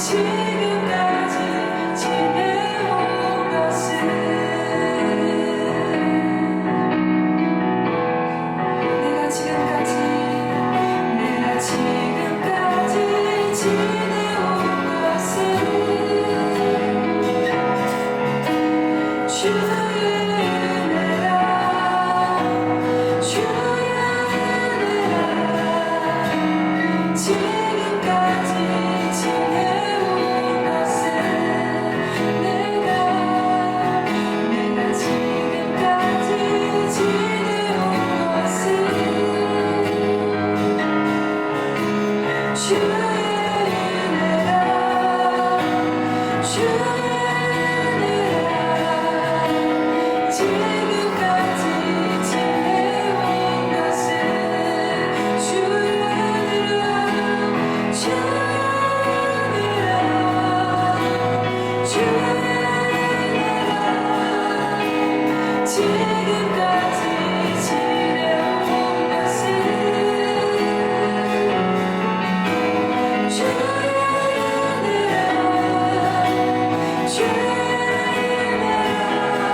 지금까지 지내온 것은 내가 지금까지 지내온 것은 주의 은혜라 주의 은혜라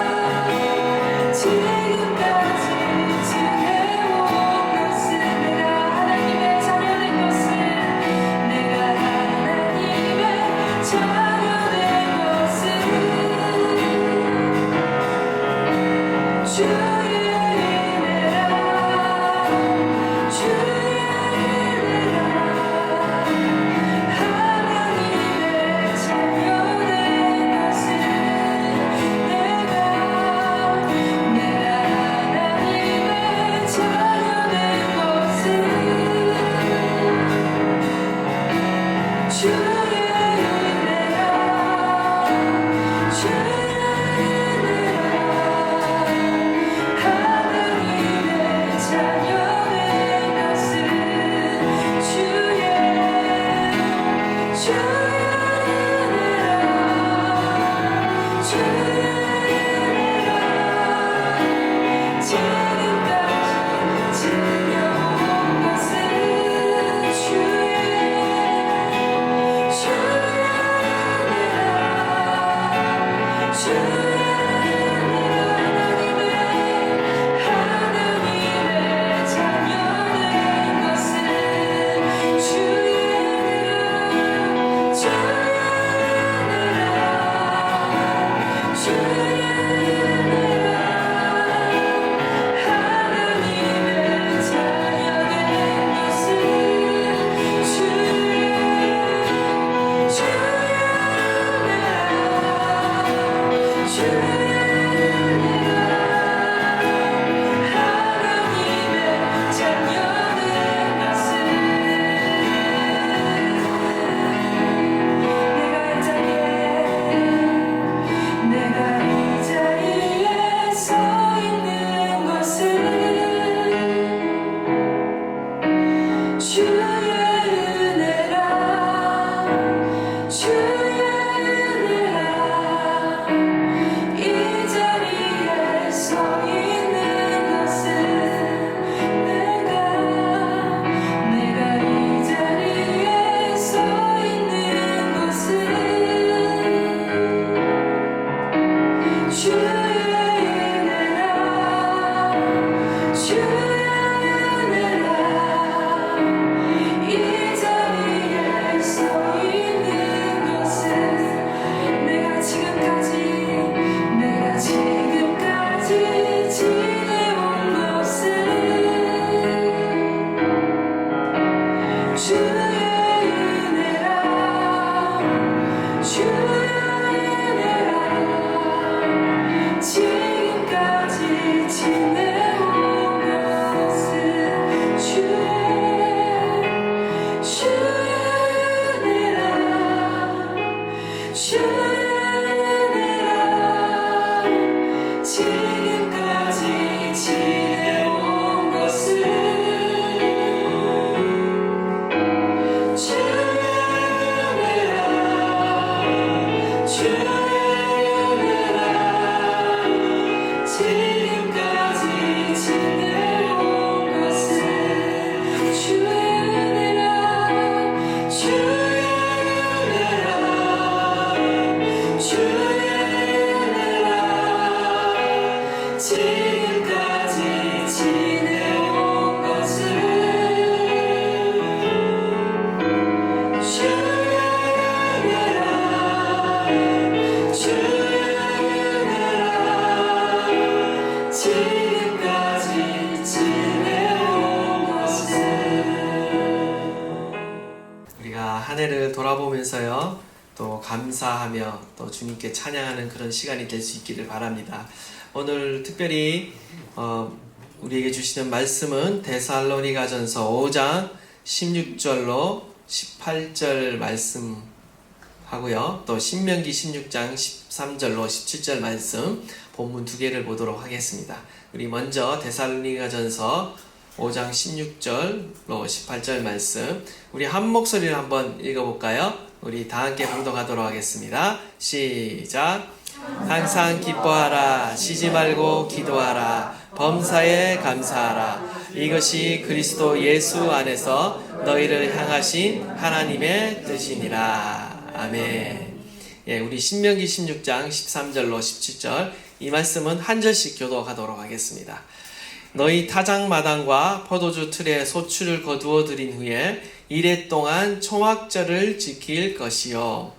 지금까지 지내온 것은 내가 지금까지 지내온 것은 주의 은혜라 주의 은혜라 지금까지 지내온 것은 주의 은혜라 주의 은혜라 지금까지 지내온 것은 주의 은혜라 감사하며 또 주님께 찬양하는 그런 시간이 될 수 있기를 바랍니다. 오늘 특별히 우리에게 주시는 말씀은 데살로니가전서 5장 16절로 18절 말씀 하고요. 또 신명기 16장 13절로 17절 말씀 본문 두 개를 보도록 하겠습니다. 우리 먼저 데살로니가전서 5장 16절로 18절 말씀 우리 한 목소리로 한번 읽어볼까요? 우리 다 함께 봉독하도록 하겠습니다. 시작. 항상 기뻐하라. 쉬지 말고 기도하라. 범사에 감사하라. 이것이 그리스도 예수 안에서 너희를 향하신 하나님의 뜻이니라. 아멘. 예, 우리 신명기 16장 13절로 17절 이 말씀은 한 절씩 교독하도록 하겠습니다. 너희 타작마당과 포도주 틀에 소출을 거두어 들인 후에 이레 동안 초막절을 지킬 것이요.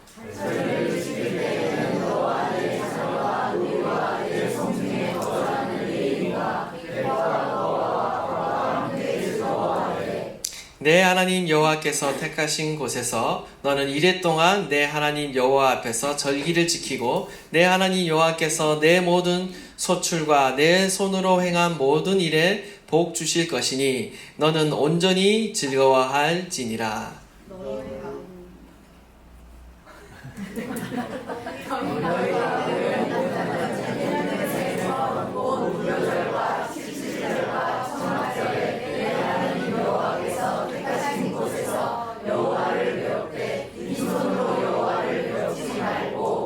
내 하나님 여호와께서 택하신 곳에서 너는 이레 동안 내 하나님 여호와 앞에서 절기를 지키고 내 하나님 여호와께서 내 모든 소출과 내 손으로 행한 모든 일에 복 주실 것이니 너는 온전히 즐거워할지니라.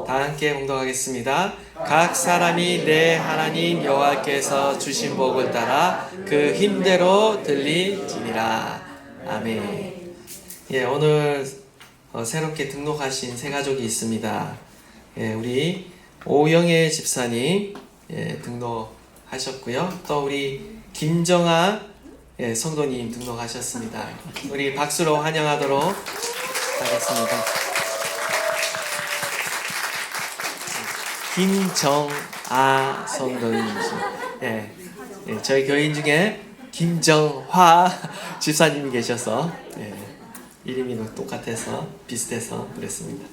다 함께 봉독하겠습니다. 각 사람이 내 하나님 여호와께서 주신 복을 따라 그 힘대로 들릴지니라. 아멘. 예, 오늘 새롭게 등록하신 세 가족이 있습니다. 예, 우리 오영애 집사님 등록하셨고요. 또 우리 김정아 성도님 등록하셨습니다. 우리 박수로 환영하도록 하겠습니다. 김정아 성도님이십니다. 저희 교인 중에 김정화 집사님이 계셔서 이름이 똑같아서 비슷해서 그랬습니다.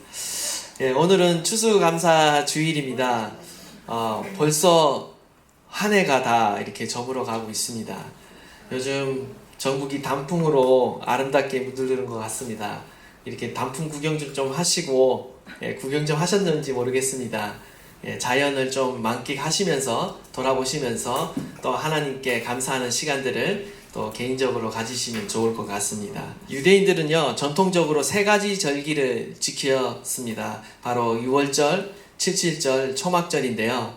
오늘은 추수감사 주일입니다. 벌써 한 해가 다 이렇게 저물어 가고 있습니다. 요즘 전국이 단풍으로 아름답게 물드는 것 같습니다. 이렇게 단풍 구경 좀 하시고 구경 좀 하셨는지 모르겠습니다. 자연을 좀 만끽하시면서 돌아보시면서 또 하나님께 감사하는 시간들을 또 개인적으로 가지시면 좋을 것 같습니다. 유대인들은요 전통적으로 세 가지 절기를 지켰습니다. 바로 유월절, 칠칠절, 초막절인데요.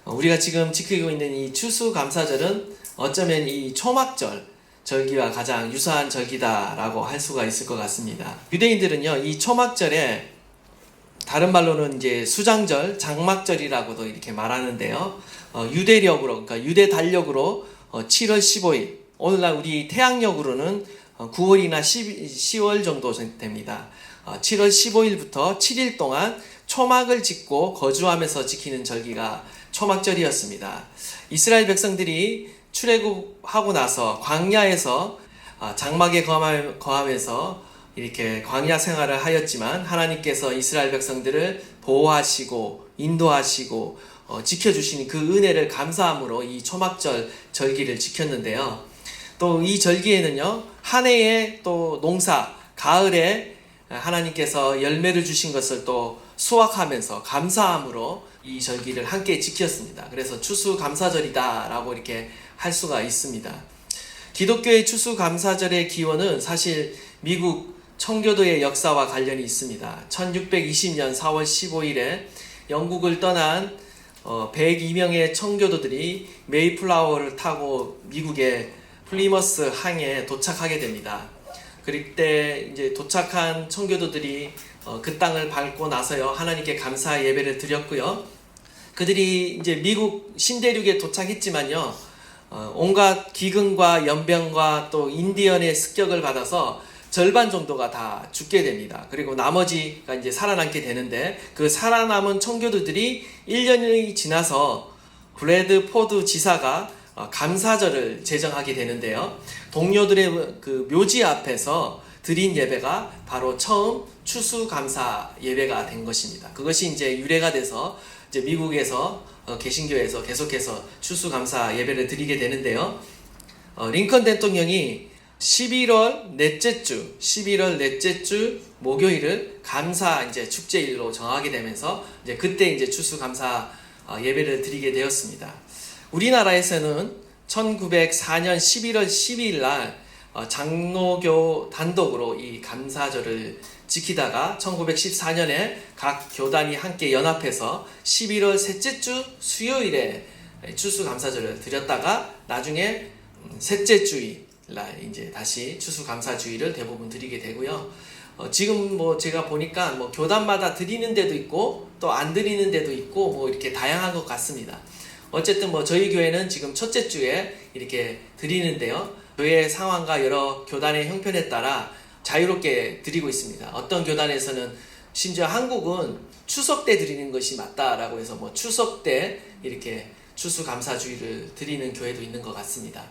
우리가 지금 지키고 있는 이 추수감사절은 어쩌면 이 초막절 절기와 가장 유사한 절기다라고 할 수가 있을 것 같습니다. 유대인들은요 이 초막절에 다른 말로는 이제 수장절, 장막절이라고도 이렇게 말하는데요. 유대력으로, 그러니까 유대 달력으로 7월 15일, 오늘날 우리 태양력으로는 9월이나 10월 정도 됩니다. 7월 15일부터 7일 동안 초막을 짓고 거주하면서 지키는 절기가 초막절이었습니다. 이스라엘 백성들이 출애굽하고 나서 광야에서 장막에 거하면서 이렇게 광야 생활을 하였지만 하나님께서 이스라엘 백성들을 보호하시고 인도하시고 지켜주시는 그 은혜를 감사함으로 이 초막절 절기를 지켰는데요. 또 이 절기에는요 한 해의 또 농사 가을에 하나님께서 열매를 주신 것을 또 수확하면서 감사함으로 이 절기를 함께 지켰습니다. 그래서 추수감사절이다 라고 이렇게 할 수가 있습니다. 기독교의 추수감사절의 기원은 사실 미국 청교도의 역사와 관련이 있습니다. 1620년 4월 15일에 영국을 떠난 102명의 청교도들이 메이플라워를 타고 미국의 플리머스 항에 도착하게 됩니다. 그때 이제 도착한 청교도들이 그 땅을 밟고 나서요 하나님께 감사 예배를 드렸고요. 그들이 이제 미국 신대륙에 도착했지만요 온갖 기근과 연병과 또 인디언의 습격을 받아서 절반 정도가 다 죽게 됩니다. 그리고 나머지가 이제 살아남게 되는데 그 살아남은 청교도들이 1년이 지나서 브래드포드 지사가 감사절을 제정하게 되는데요. 동료들의 그 묘지 앞에서 드린 예배가 바로 처음 추수감사 예배가 된 것입니다. 그것이 이제 유래가 돼서 이제 미국에서 개신교에서 계속해서 추수감사 예배를 드리게 되는데요. 링컨 대통령이 11월 넷째 주 목요일을 감사 이제 축제일로 정하게 되면서 이제 그때 이제 추수감사 예배를 드리게 되었습니다. 우리나라에서는 1904년 11월 12일 날 장로교 단독으로 이 감사절을 지키다가 1914년에 각 교단이 함께 연합해서 11월 셋째 주 수요일에 추수감사절을 드렸다가 나중에 셋째 주일 날 이제 다시 추수감사주일을 대부분 드리게 되고요. 지금 뭐 제가 보니까 뭐 교단마다 드리는 데도 있고 또 안 드리는 데도 있고 뭐 이렇게 다양한 것 같습니다. 어쨌든 뭐 저희 교회는 지금 첫째 주에 이렇게 드리는데요. 교회 상황과 여러 교단의 형편에 따라 자유롭게 드리고 있습니다. 어떤 교단에서는 심지어 한국은 추석 때 드리는 것이 맞다라고 해서 뭐 추석 때 이렇게 추수감사주일을 드리는 교회도 있는 것 같습니다.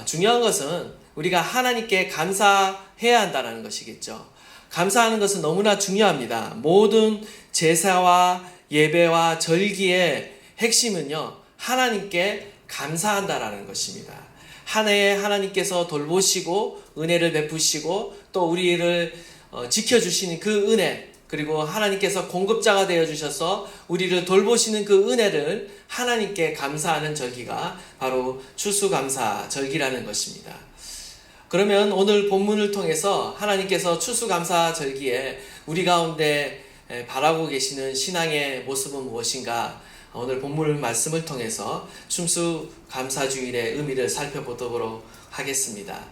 중요한 것은 우리가 하나님께 감사해야 한다는 것이겠죠. 감사하는 것은 너무나 중요합니다. 모든 제사와 예배와 절기의 핵심은요, 하나님께 감사한다라는 것입니다. 한 해에 하나님께서 돌보시고 은혜를 베푸시고 또 우리를 지켜주시는 그 은혜, 그리고 하나님께서 공급자가 되어주셔서 우리를 돌보시는 그 은혜를 하나님께 감사하는 절기가 바로 추수감사 절기라는 것입니다. 그러면 오늘 본문을 통해서 하나님께서 추수감사 절기에 우리 가운데 바라고 계시는 신앙의 모습은 무엇인가? 오늘 본문 말씀을 통해서 추수감사주일의 의미를 살펴보도록 하겠습니다.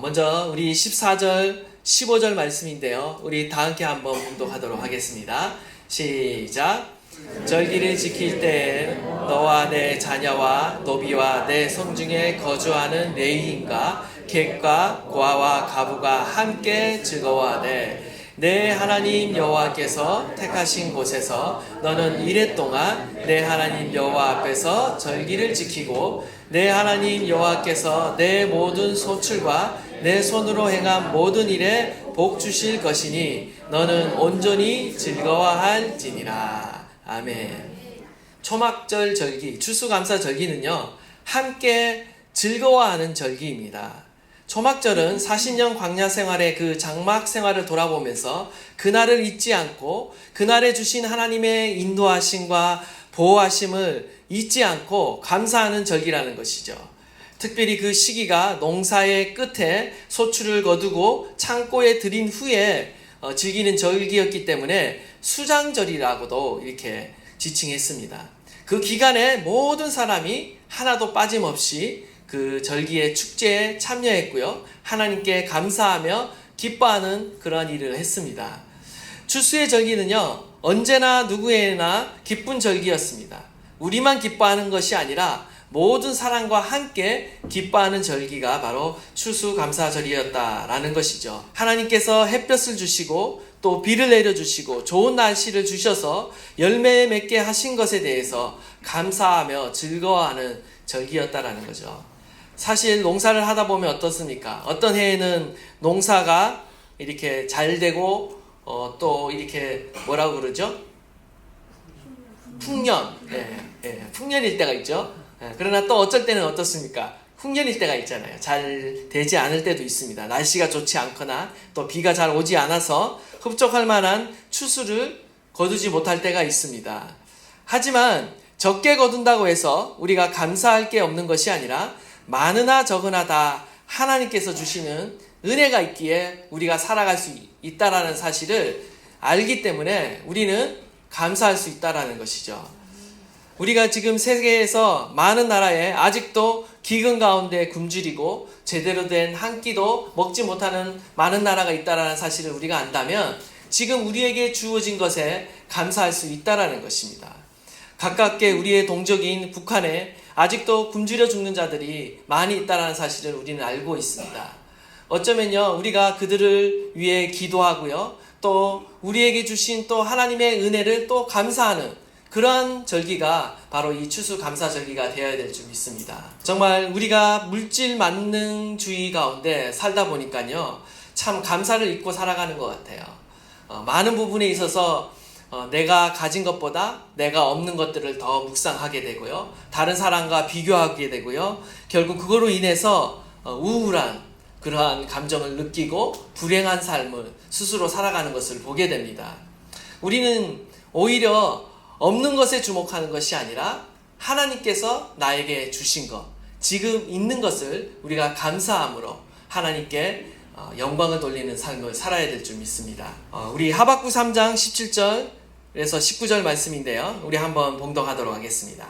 먼저 우리 14절, 15절 말씀인데요. 우리 다 함께 한번 봉독하도록 하겠습니다. 시작! 절기를 지킬 때에 너와 내 자녀와 노비와 내 성중에 거주하는 레위인과 객과 고아와 가부가 함께 즐거워하되 내 하나님 여호와께서 택하신 곳에서 너는 이래 동안 내 하나님 여호와 앞에서 절기를 지키고 내 하나님 여호와께서 내 모든 소출과 내 손으로 행한 모든 일에 복 주실 것이니 너는 온전히 즐거워할지니라. 아멘. 초막절 절기, 추수감사 절기는요, 함께 즐거워하는 절기입니다. 초막절은 40년 광야 생활의 그 장막 생활을 돌아보면서 그날을 잊지 않고 그날에 주신 하나님의 인도하심과 보호하심을 잊지 않고 감사하는 절기라는 것이죠. 특별히 그 시기가 농사의 끝에 소출을 거두고 창고에 들인 후에 즐기는 절기였기 때문에 수장절이라고도 이렇게 지칭했습니다. 그 기간에 모든 사람이 하나도 빠짐없이 그 절기의 축제에 참여했고요. 하나님께 감사하며 기뻐하는 그러한 일을 했습니다. 추수의 절기는요, 언제나 누구에나 기쁜 절기였습니다. 우리만 기뻐하는 것이 아니라 모든 사람과 함께 기뻐하는 절기가 바로 추수감사절이었다라는 것이죠. 하나님께서 햇볕을 주시고 또 비를 내려주시고 좋은 날씨를 주셔서 열매 맺게 하신 것에 대해서 감사하며 즐거워하는 절기였다라는 거죠. 사실 농사를 하다 보면 어떻습니까? 어떤 해에는 농사가 이렇게 잘 되고 또 이렇게 뭐라고 그러죠? 풍년, 풍년일 때가 있죠. 그러나 또 어쩔 때는 어떻습니까? 흉년일 때가 있잖아요. 잘 되지 않을 때도 있습니다. 날씨가 좋지 않거나 또 비가 잘 오지 않아서 흡족할 만한 추수를 거두지 못할 때가 있습니다. 하지만 적게 거둔다고 해서 우리가 감사할 게 없는 것이 아니라 많으나 적으나 다 하나님께서 주시는 은혜가 있기에 우리가 살아갈 수 있다라는 사실을 알기 때문에 우리는 감사할 수 있다라는 것이죠. 우리가 지금 세계에서 많은 나라에 아직도 기근 가운데 굶주리고 제대로 된 한 끼도 먹지 못하는 많은 나라가 있다라는 사실을 우리가 안다면 지금 우리에게 주어진 것에 감사할 수 있다라는 것입니다. 가깝게 우리의 동족인 북한에 아직도 굶주려 죽는 자들이 많이 있다라는 사실을 우리는 알고 있습니다. 어쩌면요, 우리가 그들을 위해 기도하고요, 또 우리에게 주신 또 하나님의 은혜를 또 감사하는 그러한 절기가 바로 이 추수감사절기가 되어야 될 줄 믿습니다. 정말 우리가 물질 만능주의 가운데 살다 보니까요, 참 감사를 잊고 살아가는 것 같아요. 많은 부분에 있어서 내가 가진 것보다 내가 없는 것들을 더 묵상하게 되고요. 다른 사람과 비교하게 되고요. 결국 그거로 인해서 우울한 그러한 감정을 느끼고 불행한 삶을 스스로 살아가는 것을 보게 됩니다. 우리는 오히려 없는 것에 주목하는 것이 아니라 하나님께서 나에게 주신 것, 지금 있는 것을 우리가 감사함으로 하나님께 영광을 돌리는 삶을 살아야 될 줄 믿습니다. 우리 하박국 3장 17절에서 19절 말씀인데요. 우리 한번 봉독하도록 하겠습니다.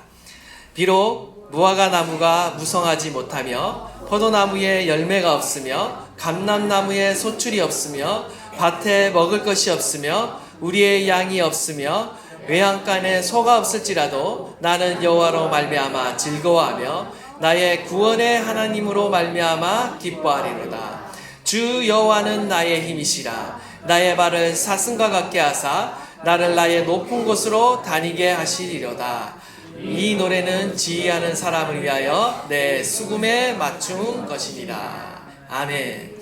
비록 무화과 나무가 무성하지 못하며 포도나무에 열매가 없으며 감람나무에 소출이 없으며 밭에 먹을 것이 없으며 우리의 양이 없으며 외양간에 소가 없을지라도 나는 여호와로 말미암아 즐거워하며 나의 구원의 하나님으로 말미암아 기뻐하리로다. 주 여호와는 나의 힘이시라. 나의 발을 사슴과 같게 하사 나를 나의 높은 곳으로 다니게 하시리로다. 이 노래는 지휘하는 사람을 위하여 내 수금에 맞춘 것이니라. 아멘.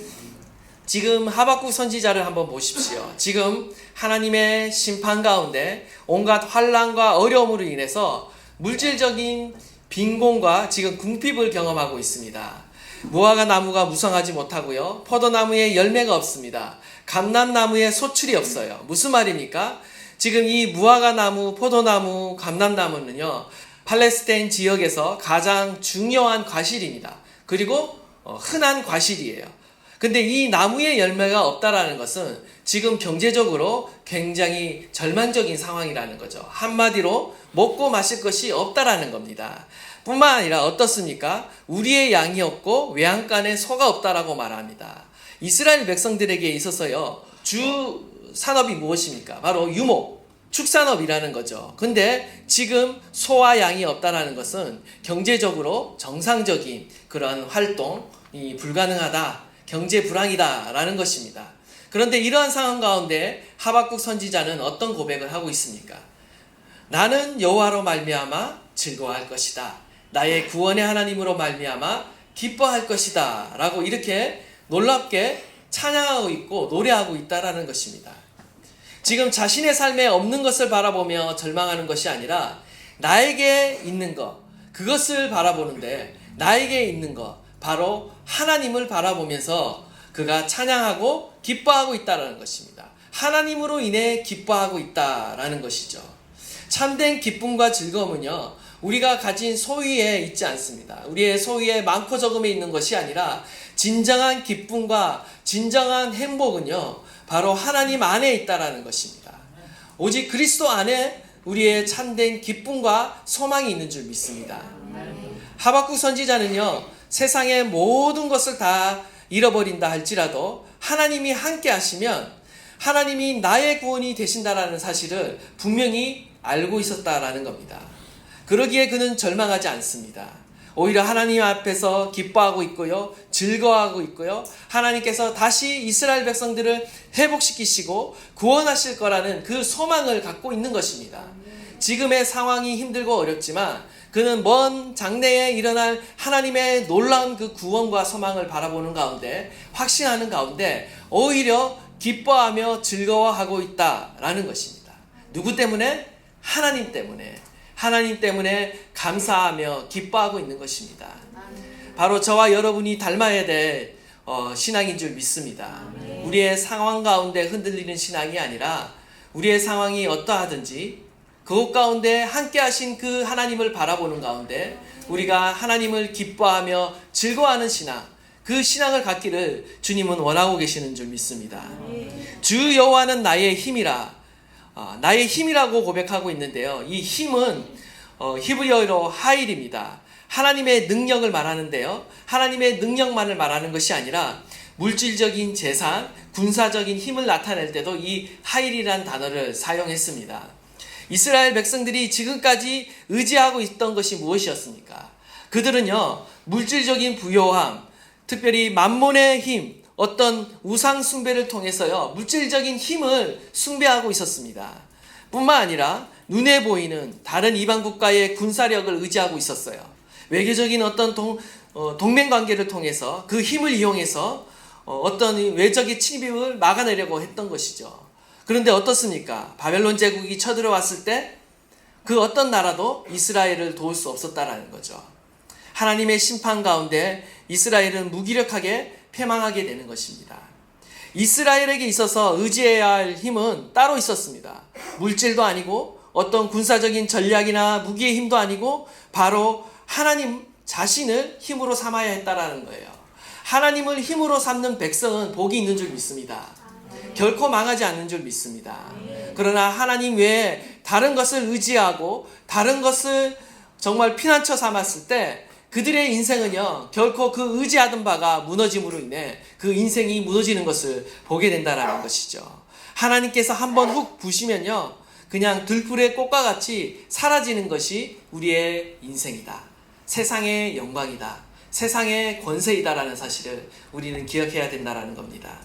지금 하박국 선지자를 한번 보십시오. 지금 하나님의 심판 가운데 온갖 환난과 어려움으로 인해서 물질적인 빈곤과 지금 궁핍을 경험하고 있습니다. 무화과 나무가 무성하지 못하고요. 포도나무에 열매가 없습니다. 감람나무에 소출이 없어요. 무슨 말입니까? 지금 이 무화과 나무, 포도나무, 감람나무는요, 팔레스타인 지역에서 가장 중요한 과실입니다. 그리고 흔한 과실이에요. 근데 이 나무에 열매가 없다라는 것은 지금 경제적으로 굉장히 절망적인 상황이라는 거죠. 한마디로 먹고 마실 것이 없다라는 겁니다. 뿐만 아니라 어떻습니까? 우리의 양이 없고 외양간에 소가 없다라고 말합니다. 이스라엘 백성들에게 있어서요, 주 산업이 무엇입니까? 바로 유목, 축산업이라는 거죠. 근데 지금 소와 양이 없다라는 것은 경제적으로 정상적인 그런 활동이 불가능하다, 경제 불황이다라는 것입니다. 그런데 이러한 상황 가운데 하박국 선지자는 어떤 고백을 하고 있습니까? 나는 여호와로 말미암아 즐거워할 것이다. 나의 구원의 하나님으로 말미암아 기뻐할 것이다. 라고 이렇게 놀랍게 찬양하고 있고 노래하고 있다라는 것입니다. 지금 자신의 삶에 없는 것을 바라보며 절망하는 것이 아니라 나에게 있는 것, 그것을 바라보는데 나에게 있는 것, 바로 하나님을 바라보면서 그가 찬양하고 기뻐하고 있다는 것입니다. 하나님으로 인해 기뻐하고 있다라는 것이죠. 참된 기쁨과 즐거움은요, 우리가 가진 소유에 있지 않습니다. 우리의 소유에 많고 적음에 있는 것이 아니라 진정한 기쁨과 진정한 행복은요, 바로 하나님 안에 있다라는 것입니다. 오직 그리스도 안에 우리의 참된 기쁨과 소망이 있는 줄 믿습니다. 하박국 선지자는요, 세상의 모든 것을 다 잃어버린다 할지라도 하나님이 함께 하시면 하나님이 나의 구원이 되신다라는 사실을 분명히 알고 있었다라는 겁니다. 그러기에 그는 절망하지 않습니다. 오히려 하나님 앞에서 기뻐하고 있고요, 즐거워하고 있고요, 하나님께서 다시 이스라엘 백성들을 회복시키시고 구원하실 거라는 그 소망을 갖고 있는 것입니다. 지금의 상황이 힘들고 어렵지만 그는 먼 장래에 일어날 하나님의 놀라운 그 구원과 소망을 바라보는 가운데, 확신하는 가운데 오히려 기뻐하며 즐거워하고 있다라는 것입니다. 누구 때문에? 하나님 때문에. 하나님 때문에 감사하며 기뻐하고 있는 것입니다. 바로 저와 여러분이 닮아야 될 신앙인 줄 믿습니다. 우리의 상황 가운데 흔들리는 신앙이 아니라 우리의 상황이 어떠하든지 그곳 가운데 함께 하신 그 하나님을 바라보는 가운데 우리가 하나님을 기뻐하며 즐거워하는 신앙, 그 신앙을 갖기를 주님은 원하고 계시는 줄 믿습니다. 주 여호와는 나의 힘이라, 나의 힘이라고 고백하고 있는데요. 이 힘은 히브리어로 하일입니다. 하나님의 능력을 말하는데요. 하나님의 능력만을 말하는 것이 아니라 물질적인 재산, 군사적인 힘을 나타낼 때도 이 하일이란 단어를 사용했습니다. 이스라엘 백성들이 지금까지 의지하고 있던 것이 무엇이었습니까? 그들은요, 물질적인 부요함, 특별히 만몬의 힘, 어떤 우상 숭배를 통해서요, 물질적인 힘을 숭배하고 있었습니다. 뿐만 아니라 눈에 보이는 다른 이방 국가의 군사력을 의지하고 있었어요. 외교적인 어떤 동맹 관계를 통해서 그 힘을 이용해서 어떤 외적인 침입을 막아내려고 했던 것이죠. 그런데 어떻습니까? 바벨론 제국이 쳐들어왔을 때 그 어떤 나라도 이스라엘을 도울 수 없었다라는 거죠. 하나님의 심판 가운데 이스라엘은 무기력하게 패망하게 되는 것입니다. 이스라엘에게 있어서 의지해야 할 힘은 따로 있었습니다. 물질도 아니고 어떤 군사적인 전략이나 무기의 힘도 아니고 바로 하나님 자신을 힘으로 삼아야 했다라는 거예요. 하나님을 힘으로 삼는 백성은 복이 있는 줄 믿습니다. 결코 망하지 않는 줄 믿습니다. 그러나 하나님 외에 다른 것을 의지하고 다른 것을 정말 피난처 삼았을 때 그들의 인생은요 결코 그 의지하던 바가 무너짐으로 인해 그 인생이 무너지는 것을 보게 된다라는 것이죠. 하나님께서 한번 훅 부시면요 그냥 들풀의 꽃과 같이 사라지는 것이 우리의 인생이다. 세상의 영광이다. 세상의 권세이다라는 사실을 우리는 기억해야 된다라는 겁니다.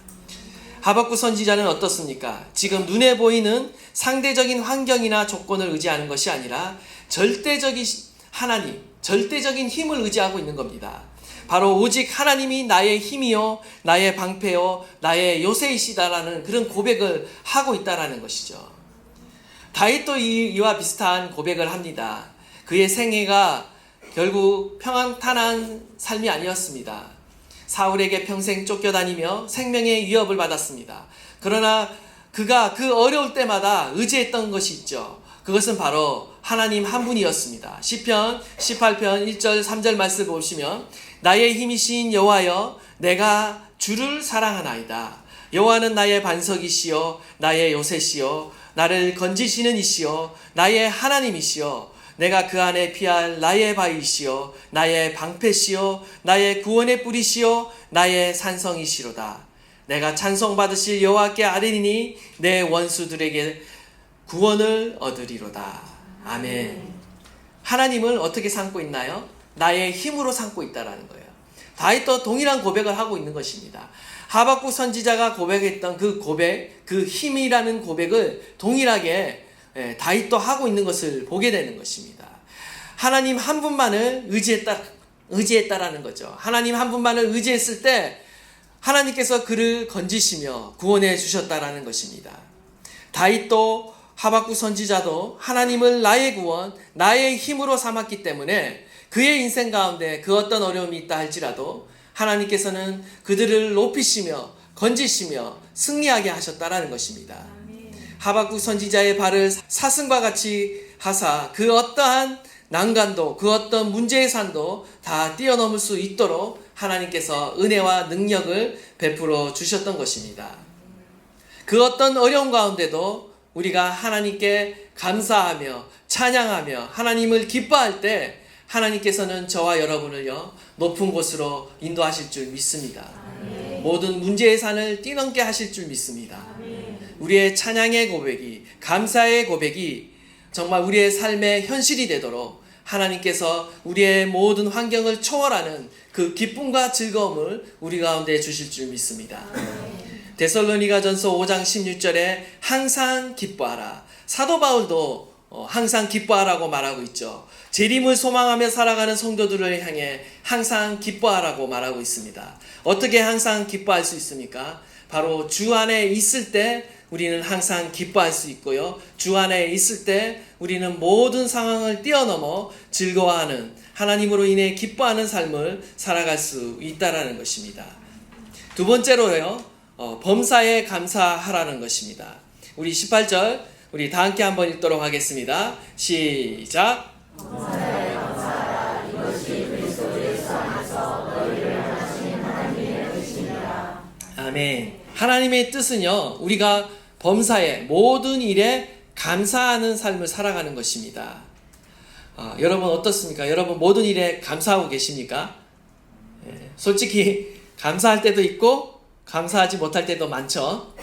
하박국 선지자는 어떻습니까? 지금 눈에 보이는 상대적인 환경이나 조건을 의지하는 것이 아니라 절대적인 하나님, 절대적인 힘을 의지하고 있는 겁니다. 바로 오직 하나님이 나의 힘이요, 나의 방패요, 나의 요새이시다라는 그런 고백을 하고 있다라는 것이죠. 다윗도 이와 비슷한 고백을 합니다. 그의 생애가 결국 평안탄한 삶이 아니었습니다. 사울에게 평생 쫓겨다니며 생명의 위협을 받았습니다. 그러나 그가 그 어려울 때마다 의지했던 것이 있죠. 그것은 바로 하나님 한 분이었습니다. 시편 18편 1절 3절 말씀을 보시면 나의 힘이신 여호와여 내가 주를 사랑하나이다. 여호와는 나의 반석이시요 나의 요새시요 나를 건지시는 이시요 나의 하나님이시요 내가 그 안에 피할 나의 바위시요 나의 방패시요 나의 구원의 뿌리시요 나의 산성이시로다. 내가 찬송받으실 여호와께 아뢰리니 내 원수들에게 구원을 얻으리로다. 아멘. 하나님을 어떻게 삼고 있나요? 나의 힘으로 삼고 있다라는 거예요. 다윗도 동일한 고백을 하고 있는 것입니다. 하박국 선지자가 고백했던 그 고백, 그 힘이라는 고백을 동일하게 다윗도 하고 있는 것을 보게 되는 것입니다. 하나님 한 분만을 의지했다라는 거죠. 하나님 한 분만을 의지했을 때 하나님께서 그를 건지시며 구원해 주셨다라는 것입니다. 다윗도 하박국 선지자도 하나님을 나의 구원, 나의 힘으로 삼았기 때문에 그의 인생 가운데 그 어떤 어려움이 있다 할지라도 하나님께서는 그들을 높이시며 건지시며 승리하게 하셨다라는 것입니다. 하박국 선지자의 발을 사슴과 같이 하사 그 어떠한 난간도 그 어떤 문제의 산도 다 뛰어넘을 수 있도록 하나님께서 은혜와 능력을 베풀어 주셨던 것입니다. 그 어떤 어려움 가운데도 우리가 하나님께 감사하며 찬양하며 하나님을 기뻐할 때 하나님께서는 저와 여러분을요 높은 곳으로 인도하실 줄 믿습니다. 모든 문제의 산을 뛰넘게 하실 줄 믿습니다. 우리의 찬양의 고백이, 감사의 고백이 정말 우리의 삶의 현실이 되도록 하나님께서 우리의 모든 환경을 초월하는 그 기쁨과 즐거움을 우리 가운데 주실 줄 믿습니다. 데살로니가전서 5장 16절에 항상 기뻐하라. 사도 바울도 항상 기뻐하라고 말하고 있죠. 재림을 소망하며 살아가는 성도들을 향해 항상 기뻐하라고 말하고 있습니다. 어떻게 항상 기뻐할 수 있습니까? 바로 주 안에 있을 때 우리는 항상 기뻐할 수 있고요. 주 안에 있을 때 우리는 모든 상황을 뛰어넘어 즐거워하는 하나님으로 인해 기뻐하는 삶을 살아갈 수 있다라는 것입니다. 두 번째로요. 범사에 감사하라는 것입니다. 우리 18절 우리 다 함께 한번 읽도록 하겠습니다. 시작. 범사에 감사하라. 이것이 그리스도 예수 안에서 너희를 하나님 하나님의 뜻이니라. 아멘. 하나님의 뜻은요, 우리가 범사에 모든 일에 감사하는 삶을 살아가는 것입니다. 여러분 어떻습니까? 여러분 모든 일에 감사하고 계십니까? 솔직히 감사할 때도 있고 감사하지 못할 때도 많죠.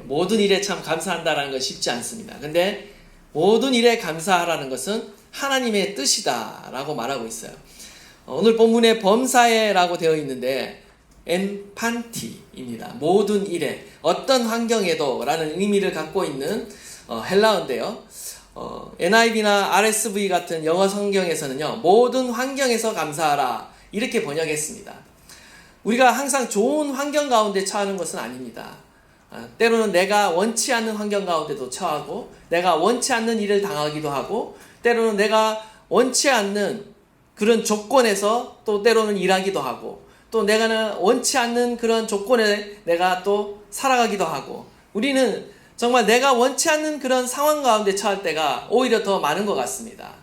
모든 일에 참 감사한다는 건 쉽지 않습니다. 근데 모든 일에 감사하라는 것은 하나님의 뜻이다라고 말하고 있어요. 오늘 본문에 범사에라고 되어 있는데 엔판티입니다. 모든 일에 어떤 환경에도 라는 의미를 갖고 있는 헬라어인데요. NIV나 RSV 같은 영어 성경에서는요. 모든 환경에서 감사하라 이렇게 번역했습니다. 우리가 항상 좋은 환경 가운데 처하는 것은 아닙니다. 때로는 내가 원치 않는 환경 가운데도 처하고 내가 원치 않는 일을 당하기도 하고 때로는 내가 원치 않는 그런 조건에서 또 때로는 일하기도 하고 또 내가 원치 않는 그런 조건에 내가 또 살아가기도 하고 우리는 정말 내가 원치 않는 그런 상황 가운데 처할 때가 오히려 더 많은 것 같습니다.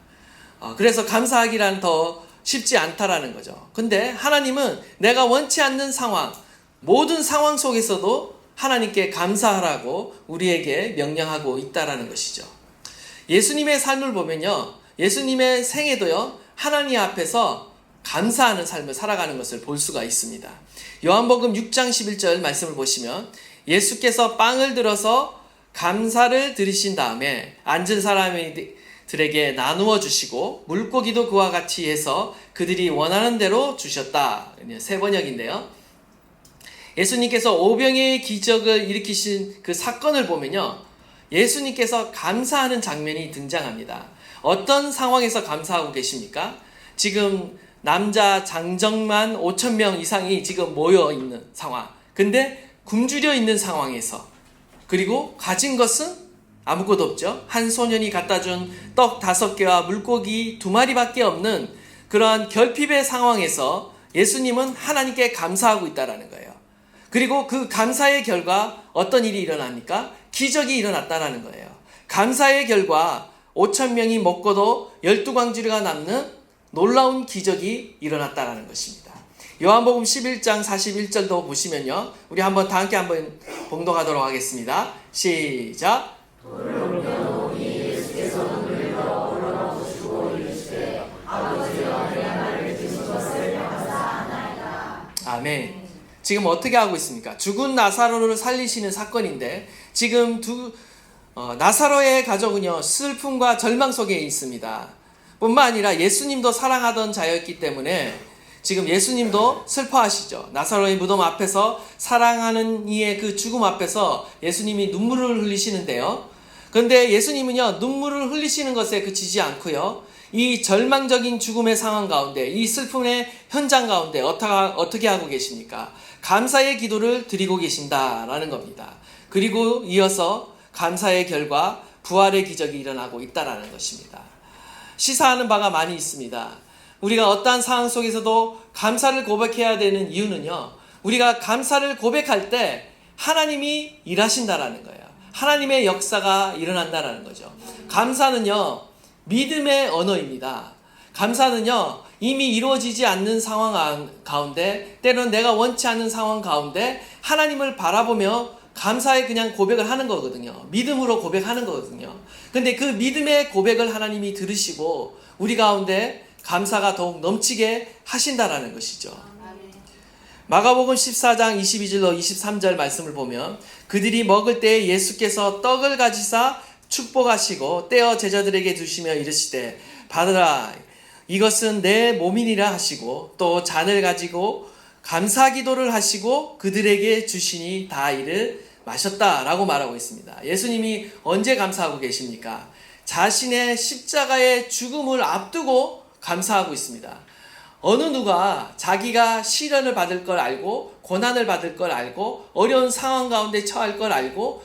그래서 감사하기란 더 쉽지 않다라는 거죠. 근데 하나님은 내가 원치 않는 상황, 모든 상황 속에서도 하나님께 감사하라고 우리에게 명령하고 있다라는 것이죠. 예수님의 삶을 보면요, 예수님의 생애도요, 하나님 앞에서 감사하는 삶을 살아가는 것을 볼 수가 있습니다. 요한복음 6장 11절 말씀을 보시면 예수께서 빵을 들어서 감사를 드리신 다음에 앉은 사람들에게 나누어 주시고 물고기도 그와 같이 해서 그들이 원하는 대로 주셨다. 세 번역인데요. 예수님께서 오병이의 기적을 일으키신 그 사건을 보면요, 예수님께서 감사하는 장면이 등장합니다. 어떤 상황에서 감사하고 계십니까? 지금 남자 장정만 5,000명 이상이 지금 모여 있는 상황. 근데 굶주려 있는 상황에서 그리고 가진 것은 아무것도 없죠. 한 소년이 갖다 준 떡 5개와 물고기 2마리밖에 없는 그러한 결핍의 상황에서 예수님은 하나님께 감사하고 있다는 거예요. 그리고 그 감사의 결과 어떤 일이 일어납니까? 기적이 일어났다는 거예요. 감사의 결과 5,000명이 먹고도 12광주리가 남는 놀라운 기적이 일어났다는 것입니다. 요한복음 11장 41절도 보시면요, 우리 한번 다 함께 한번 봉독하도록 하겠습니다. 시작. 아멘. 지금 어떻게 하고 있습니까? 죽은 나사로를 살리시는 사건인데 지금 나사로의 가족은요, 슬픔과 절망 속에 있습니다. 뿐만 아니라 예수님도 사랑하던 자였기 때문에 지금 예수님도 슬퍼하시죠. 나사로의 무덤 앞에서 사랑하는 이의 그 죽음 앞에서 예수님이 눈물을 흘리시는데요. 그런데 예수님은요, 눈물을 흘리시는 것에 그치지 않고요, 이 절망적인 죽음의 상황 가운데, 이 슬픔의 현장 가운데 어떻게 하고 계십니까? 감사의 기도를 드리고 계신다라는 겁니다. 그리고 이어서 감사의 결과 부활의 기적이 일어나고 있다라는 것입니다. 시사하는 바가 많이 있습니다. 우리가 어떠한 상황 속에서도 감사를 고백해야 되는 이유는요, 우리가 감사를 고백할 때 하나님이 일하신다라는 거예요. 하나님의 역사가 일어난다라는 거죠. 감사는요, 믿음의 언어입니다. 감사는요, 이미 이루어지지 않는 상황 가운데, 때로는 내가 원치 않는 상황 가운데 하나님을 바라보며 감사의 그냥 고백을 하는 거거든요. 믿음으로 고백하는 거거든요. 근데 그 믿음의 고백을 하나님이 들으시고 우리 가운데 감사가 더욱 넘치게 하신다라는 것이죠. 마가복음 14장 22절로 23절 말씀을 보면 그들이 먹을 때 예수께서 떡을 가지사 축복하시고 떼어 제자들에게 주시며 이르시되 받으라, 이것은 내 몸이니라 하시고 또 잔을 가지고 감사 기도를 하시고 그들에게 주시니 다 이를 마셨다라고 말하고 있습니다. 예수님이 언제 감사하고 계십니까? 자신의 십자가의 죽음을 앞두고 감사하고 있습니다. 어느 누가 자기가 시련을 받을 걸 알고 고난을 받을 걸 알고 어려운 상황 가운데 처할 걸 알고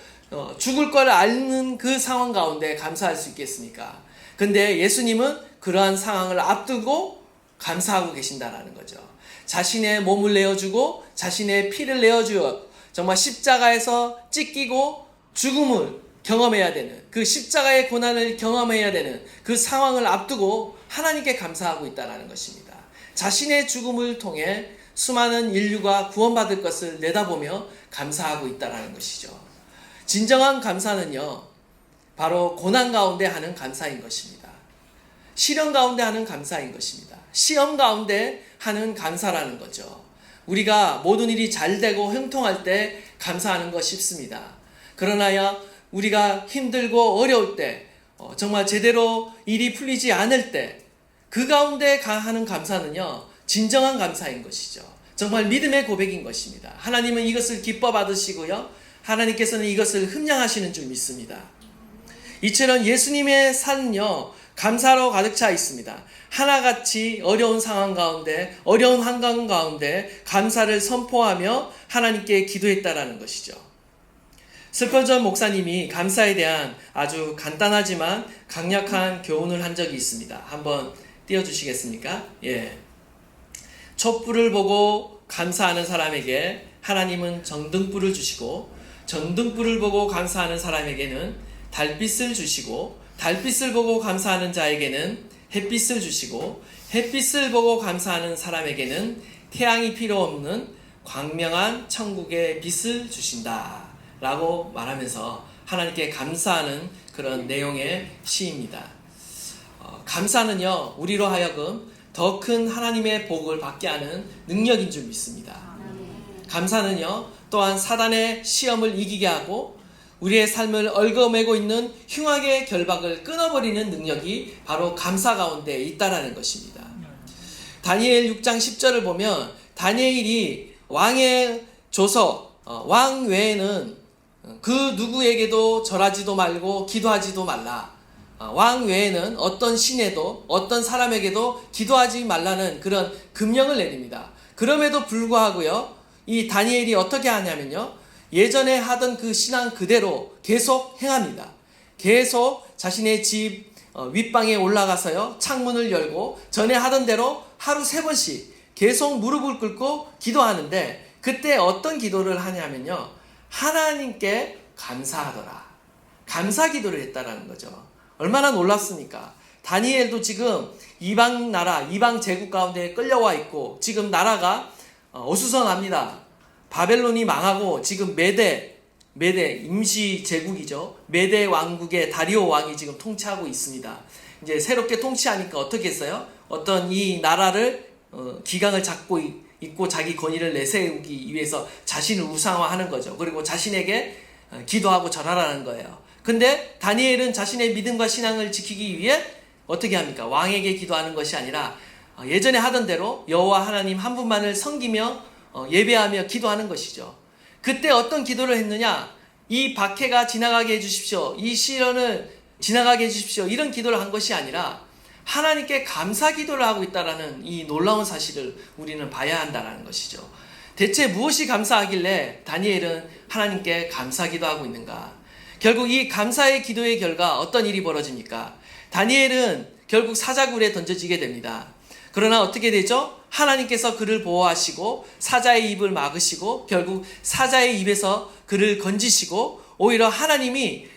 죽을 걸 아는 그 상황 가운데 감사할 수 있겠습니까? 근데 예수님은 그러한 상황을 앞두고 감사하고 계신다는 거죠. 자신의 몸을 내어주고 자신의 피를 내어주어 정말 십자가에서 찢기고 죽음을 경험해야 되는, 그 십자가의 고난을 경험해야 되는 그 상황을 앞두고 하나님께 감사하고 있다는 것입니다. 자신의 죽음을 통해 수많은 인류가 구원받을 것을 내다보며 감사하고 있다는 것이죠. 진정한 감사는요, 바로 고난 가운데 하는 감사인 것입니다. 시련 가운데 하는 감사인 것입니다. 시험 가운데 하는 감사라는 거죠. 우리가 모든 일이 잘 되고 형통할 때 감사하는 것 쉽습니다. 그러나 우리가 힘들고 어려울 때, 정말 제대로 일이 풀리지 않을 때, 그 가운데 하는 감사는요, 진정한 감사인 것이죠. 정말 믿음의 고백인 것입니다. 하나님은 이것을 기뻐 받으시고요, 하나님께서는 이것을 흠양하시는 줄 믿습니다. 이처럼 예수님의 삶은요, 감사로 가득 차 있습니다. 하나같이 어려운 상황 가운데, 어려운 환경 가운데 감사를 선포하며 하나님께 기도했다라는 것이죠. 스펄전 목사님이 감사에 대한 아주 간단하지만 강력한 교훈을 한 적이 있습니다. 한번 띄워주시겠습니까? 예. 촛불을 보고 감사하는 사람에게 하나님은 정등불을 주시고, 정등불을 보고 감사하는 사람에게는 달빛을 주시고, 달빛을 보고 감사하는 자에게는 햇빛을 주시고, 햇빛을 보고 감사하는 사람에게는 태양이 필요 없는 광명한 천국의 빛을 주신다 라고 말하면서 하나님께 감사하는 그런 내용의 시입니다. 감사는요, 우리로 하여금 더 큰 하나님의 복을 받게 하는 능력인 줄 믿습니다. 감사는요, 또한 사단의 시험을 이기게 하고 우리의 삶을 얽어매고 있는 흉악의 결박을 끊어버리는 능력이 바로 감사 가운데 있다라는 것입니다. 다니엘 6장 10절을 보면 다니엘이 왕의 조서, 왕 외에는 그 누구에게도 절하지도 말고 기도하지도 말라. 왕 외에는 어떤 신에도 어떤 사람에게도 기도하지 말라는 그런 금령을 내립니다. 그럼에도 불구하고요, 이 다니엘이 어떻게 하냐면요, 예전에 하던 그 신앙 그대로 계속 행합니다. 계속 자신의 집 윗방에 올라가서요, 창문을 열고 전에 하던 대로 하루 3번씩 계속 무릎을 꿇고 기도하는데, 그때 어떤 기도를 하냐면요, 하나님께 감사하더라. 감사 기도를 했다라는 거죠. 얼마나 놀랍습니까? 다니엘도 지금 이방 나라, 이방 제국 가운데 끌려와 있고 지금 나라가 어수선합니다. 바벨론이 망하고 지금 메대 임시 제국이죠. 메대 왕국의 다리오 왕이 지금 통치하고 있습니다. 이제 새롭게 통치하니까 어떻게 했어요? 어떤 이 나라를 기강을 잡고 있고 자기 권위를 내세우기 위해서 자신을 우상화하는 거죠. 그리고 자신에게 기도하고 절하라는 거예요. 근데 다니엘은 자신의 믿음과 신앙을 지키기 위해 어떻게 합니까? 왕에게 기도하는 것이 아니라 예전에 하던 대로 여호와 하나님 한 분만을 섬기며 예배하며 기도하는 것이죠. 그때 어떤 기도를 했느냐? 이 박해가 지나가게 해주십시오. 이 시련을 지나가게 해주십시오. 이런 기도를 한 것이 아니라 하나님께 감사 기도를 하고 있다는 이 놀라운 사실을 우리는 봐야 한다는 것이죠. 대체 무엇이 감사하길래 다니엘은 하나님께 감사 기도하고 있는가? 결국 이 감사의 기도의 결과 어떤 일이 벌어집니까? 다니엘은 결국 사자굴에 던져지게 됩니다. 그러나 어떻게 되죠? 하나님께서 그를 보호하시고 사자의 입을 막으시고 결국 사자의 입에서 그를 건지시고, 오히려 하나님이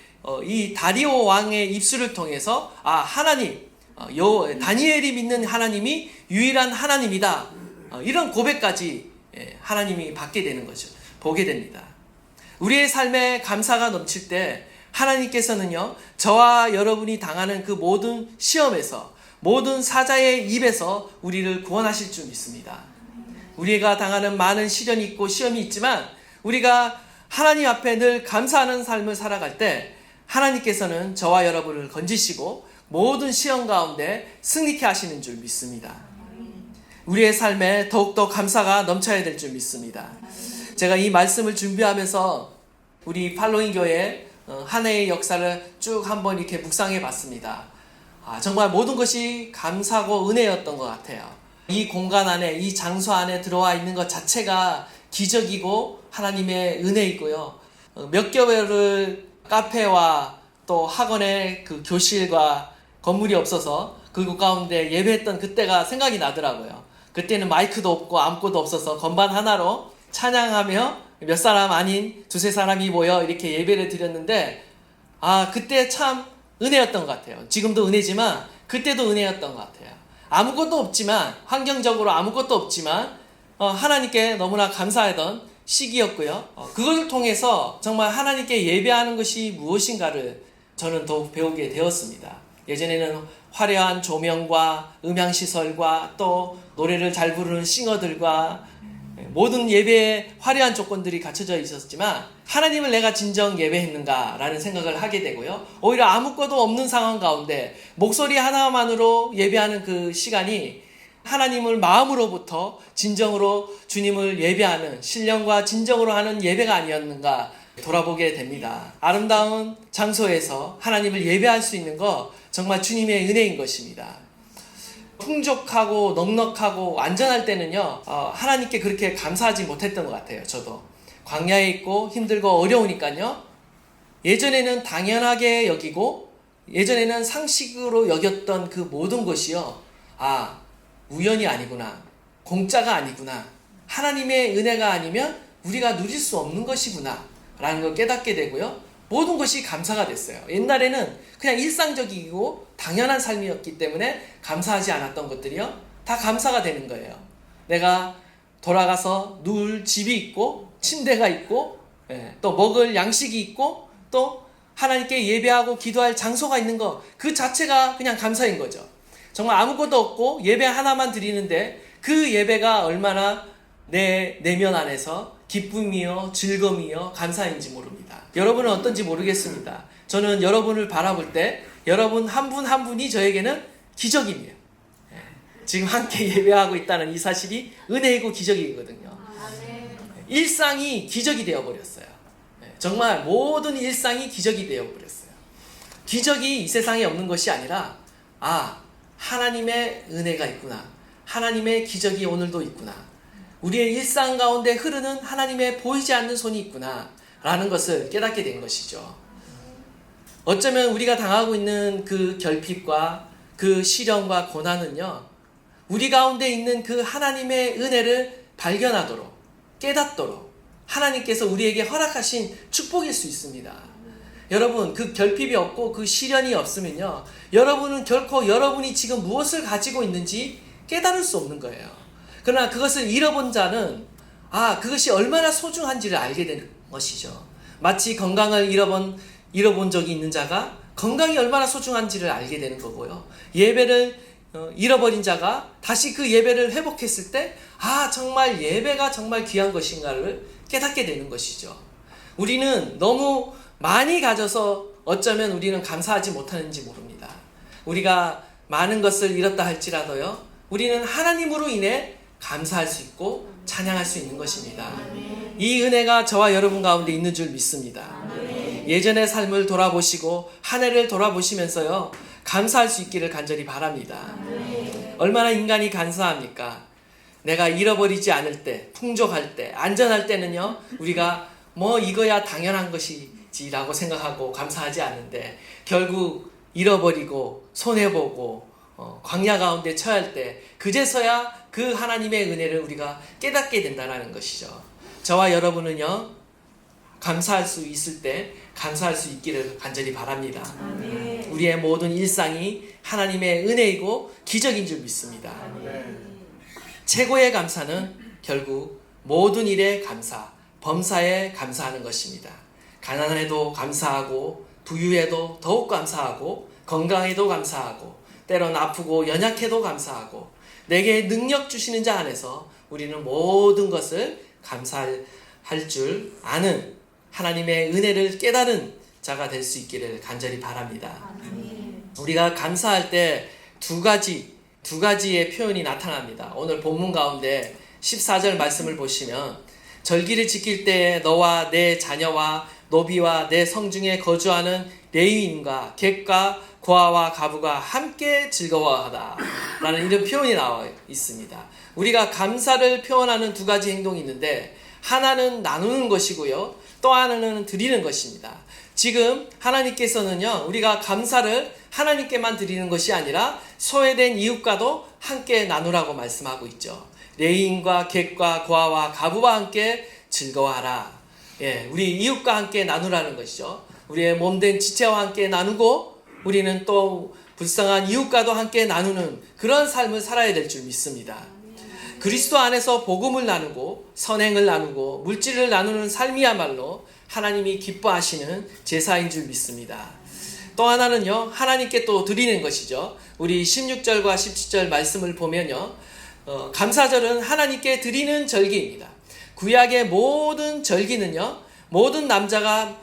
이 다리오 왕의 입술을 통해서 하나님, 다니엘이 믿는 하나님이 유일한 하나님이다, 이런 고백까지 하나님이 받게 되는 거죠. 보게 됩니다. 우리의 삶에 감사가 넘칠 때 하나님께서는요, 저와 여러분이 당하는 그 모든 시험에서, 모든 사자의 입에서 우리를 구원하실 줄 믿습니다. 우리가 당하는 많은 시련이 있고 시험이 있지만 우리가 하나님 앞에 늘 감사하는 삶을 살아갈 때 하나님께서는 저와 여러분을 건지시고 모든 시험 가운데 승리케 하시는 줄 믿습니다. 우리의 삶에 더욱더 감사가 넘쳐야 될 줄 믿습니다. 제가 이 말씀을 준비하면서 우리 팔로잉 교회 한 해의 역사를 쭉 한번 이렇게 묵상해 봤습니다. 정말 모든 것이 감사고 은혜였던 것 같아요. 이 공간 안에, 이 장소 안에 들어와 있는 것 자체가 기적이고 하나님의 은혜이고요. 몇 개월을 카페와 또 학원의 그 교실과 건물이 없어서 그곳 가운데 예배했던 그때가 생각이 나더라고요. 그때는 마이크도 없고 아무것도 없어서 건반 하나로 찬양하며 몇 사람 아닌 두세 사람이 모여 이렇게 예배를 드렸는데, 그때 참 은혜였던 것 같아요. 지금도 은혜지만 그때도 은혜였던 것 같아요. 아무것도 없지만, 환경적으로 아무것도 없지만 하나님께 너무나 감사하던 시기였고요. 그것을 통해서 정말 하나님께 예배하는 것이 무엇인가를 저는 더욱 배우게 되었습니다. 예전에는 화려한 조명과 음향시설과 또 노래를 잘 부르는 싱어들과 모든 예배에 화려한 조건들이 갖춰져 있었지만 하나님을 내가 진정 예배했는가라는 생각을 하게 되고요. 오히려 아무것도 없는 상황 가운데 목소리 하나만으로 예배하는 그 시간이 하나님을 마음으로부터 진정으로 주님을 예배하는, 신령과 진정으로 하는 예배가 아니었는가 돌아보게 됩니다. 아름다운 장소에서 하나님을 예배할 수 있는 거 정말 주님의 은혜인 것입니다. 풍족하고 넉넉하고 안전할 때는요, 하나님께 그렇게 감사하지 못했던 것 같아요. 저도 광야에 있고 힘들고 어려우니까요, 예전에는 당연하게 여기고 예전에는 상식으로 여겼던 그 모든 것이요, 아, 우연이 아니구나, 공짜가 아니구나, 하나님의 은혜가 아니면 우리가 누릴 수 없는 것이구나 라는 걸 깨닫게 되고요, 모든 것이 감사가 됐어요. 옛날에는 그냥 일상적이고 당연한 삶이었기 때문에 감사하지 않았던 것들이요, 다 감사가 되는 거예요. 내가 돌아가서 누울 집이 있고 침대가 있고 또 먹을 양식이 있고 또 하나님께 예배하고 기도할 장소가 있는 것, 그 자체가 그냥 감사인 거죠. 정말 아무것도 없고 예배 하나만 드리는데 그 예배가 얼마나 내 내면 안에서 기쁨이요, 즐거움이요, 감사인지 모릅니다. 여러분은 어떤지 모르겠습니다. 저는 여러분을 바라볼 때 여러분 한 분 한 분이 저에게는 기적이에요. 지금 함께 예배하고 있다는 이 사실이 은혜이고 기적이거든요. 일상이 기적이 되어버렸어요. 정말 모든 일상이 기적이 되어버렸어요. 기적이 이 세상에 없는 것이 아니라, 아, 하나님의 은혜가 있구나, 하나님의 기적이 오늘도 있구나, 우리의 일상 가운데 흐르는 하나님의 보이지 않는 손이 있구나 라는 것을 깨닫게 된 것이죠. 어쩌면 우리가 당하고 있는 그 결핍과 그 시련과 고난은요, 우리 가운데 있는 그 하나님의 은혜를 발견하도록, 깨닫도록 하나님께서 우리에게 허락하신 축복일 수 있습니다. 여러분, 그 결핍이 없고 그 시련이 없으면요, 여러분은 결코 여러분이 지금 무엇을 가지고 있는지 깨달을 수 없는 거예요. 그러나 그것을 잃어본 자는, 아, 그것이 얼마나 소중한지를 알게 되는 것이죠. 마치 건강을 잃어본 적이 있는 자가 건강이 얼마나 소중한지를 알게 되는 거고요. 예배를 잃어버린 자가 다시 그 예배를 회복했을 때, 아, 정말 예배가 정말 귀한 것인가를 깨닫게 되는 것이죠. 우리는 너무 많이 가져서 어쩌면 우리는 감사하지 못하는지 모릅니다. 우리가 많은 것을 잃었다 할지라도요, 우리는 하나님으로 인해 감사할 수 있고 찬양할 수 있는 것입니다. 이 은혜가 저와 여러분 가운데 있는 줄 믿습니다. 예전의 삶을 돌아보시고 한 해를 돌아보시면서요, 감사할 수 있기를 간절히 바랍니다. 얼마나 인간이 간사합니까? 내가 잃어버리지 않을 때, 풍족할 때, 안전할 때는요, 우리가 뭐 이거야 당연한 것이지라고 생각하고 감사하지 않는데, 결국 잃어버리고 손해보고 광야 가운데 처할 때 그제서야 그 하나님의 은혜를 우리가 깨닫게 된다는 것이죠. 저와 여러분은요, 감사할 수 있을 때 감사할 수 있기를 간절히 바랍니다. 우리의 모든 일상이 하나님의 은혜이고 기적인 줄 믿습니다. 최고의 감사는 결국 모든 일에 감사, 범사에 감사하는 것입니다. 가난해도 감사하고, 부유해도 더욱 감사하고, 건강해도 감사하고, 때론 아프고 연약해도 감사하고, 내게 능력 주시는 자 안에서 우리는 모든 것을 감사할 줄 아는 하나님의 은혜를 깨달은 자가 될 수 있기를 간절히 바랍니다. 우리가 감사할 때 두 가지의 표현이 나타납니다. 오늘 본문 가운데 14절 말씀을 보시면, 절기를 지킬 때 너와 내 자녀와 노비와 내 성중에 거주하는 레위인과 객과 고아와 가부가 함께 즐거워하다 라는 이런 표현이 나와 있습니다. 우리가 감사를 표현하는 두 가지 행동이 있는데, 하나는 나누는 것이고요, 또 하나는 드리는 것입니다. 지금 하나님께서는요, 우리가 감사를 하나님께만 드리는 것이 아니라 소외된 이웃과도 함께 나누라고 말씀하고 있죠. 레위인과 객과 고아와 가부와 함께 즐거워하라. 우리 이웃과 함께 나누라는 것이죠. 우리의 몸된 지체와 함께 나누고, 우리는 또 불쌍한 이웃과도 함께 나누는 그런 삶을 살아야 될 줄 믿습니다. 그리스도 안에서 복음을 나누고 선행을 나누고 물질을 나누는 삶이야말로 하나님이 기뻐하시는 제사인 줄 믿습니다. 또 하나는요, 하나님께 또 드리는 것이죠. 우리 16절과 17절 말씀을 보면요, 감사절은 하나님께 드리는 절기입니다. 구약의 모든 절기는요, 모든 남자가